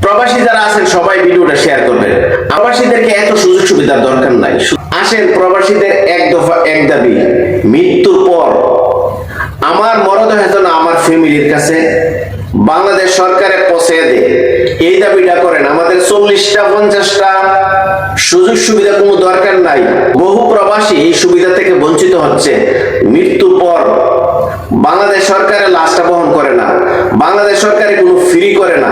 প্রবাসী যারা আছেন সবাই ভিডিওটা শেয়ার করবেন। প্রবাসীদেরকে এত সুযোগ সুবিধার দরকার নাই। আসেন, প্রবাসীদের এক দফা এক দাবি, মৃত্যুর পর আমার মরদেহ যেন আমার ফ্যামিলির কাছে বাংলাদেশ সরকারে পৌঁছে দেয়, এই দাবিটা করেন। আমাদের 40টা 50টা সুযোগ সুবিধা কোনো দরকার নাই। বহু প্রবাসী এই সুবিধা থেকে বঞ্চিত হচ্ছে। মৃত্যুর পর বাংলাদেশ সরকারের লাশটা বহন করে না, বাংলাদেশ সরকারে কোনো ফ্রি করে না।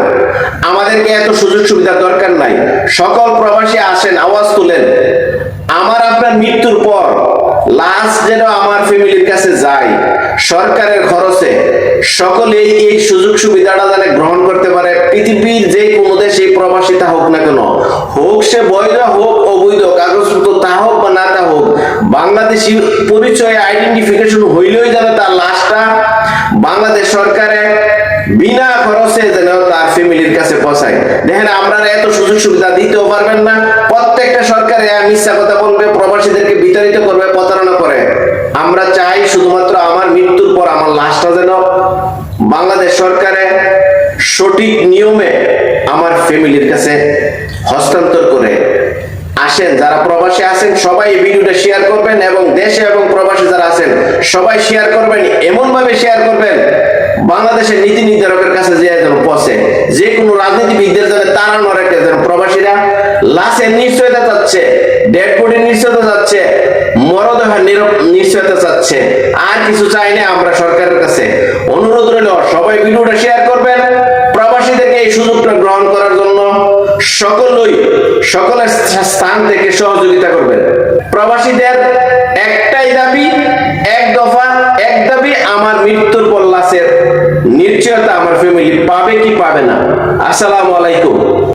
আমাদেরকে এত সুযোগ সুবিধা দরকার নাই। সকল প্রবাসী আসেন, আওয়াজ তুলেন, আমার আপনার মৃত্যুর পর লাশ যেন আমার ফ্যামিলির কাছে যায় সরকারের খরচে। সকলেই এই সুযোগ সুবিধাটা যেন গ্রহণ করতে পারে। পৃথিবীর যে কোনো দেশে প্রবাসীতা হোক না কেন, হোক সে বৈধ হোক অবৈধ, কাগজপত্র তা হোক বা না তা হোক, বাংলাদেশি পরিচয় আইডেন্টিফিকেশন হইলেই যেন তার লাশটা বাংলাদেশ সরকারে বিনা খরচে যেন তার ফ্যামিলির কাছে পৌঁছায়। দেখেন, আমরা এত সুযোগ সুবিধা দিতেও পারবেন না। প্রত্যেকটা সরকারে মিথ্যা কথা বলবে, প্রবাসীদেরকে বিতাড়িত করবে, প্রতারণা করে। আমরা চাই শুধুমাত্র আমার মৃত্যুর পর আমার লাশটা যেন বাংলাদেশ সরকারে সঠিক নিয়মে আমার ফ্যামিলির কাছে হস্তান্তর করে। আসেন, যারা প্রবাসী আছেন সবাই এই ভিডিওটা শেয়ার করবেন, এবং দেশে এবং প্রবাসী যারা আছেন সবাই শেয়ার করবেন। এমন ভাবে শেয়ার করবেন বাংলাদেশের নীতি নির্ধারকের কাছে যে যেন পৌঁছে, যে কোনো রাজনীতিবিদদের যেন তাড়ানো রেখে, যেন প্রবাসীরা লাশের নিশ্চয়তা চাচ্ছে, ডেড বডির নিশ্চয়তা চাচ্ছে, মরদেহের নিশ্চয়তা চাচ্ছে, আর কিছু চাই না। আমরা সরকারের কাছে অনুরোধ রইল, সবাই ভিডিওটা শেয়ার করবেন, প্রবাসীদেরকে এই সুযোগটা গ্রহণ করার জন্য সকলের স্থান থেকে সহযোগিতা করবেন। প্রবাসীদের একটাই দাবি, এক দফা এক দাবি, আমার মৃত্যুর পর লাশের নিশ্চয়তা আমার ফ্যামিলি পাবে কি পাবে না। আসসালামু আলাইকুম।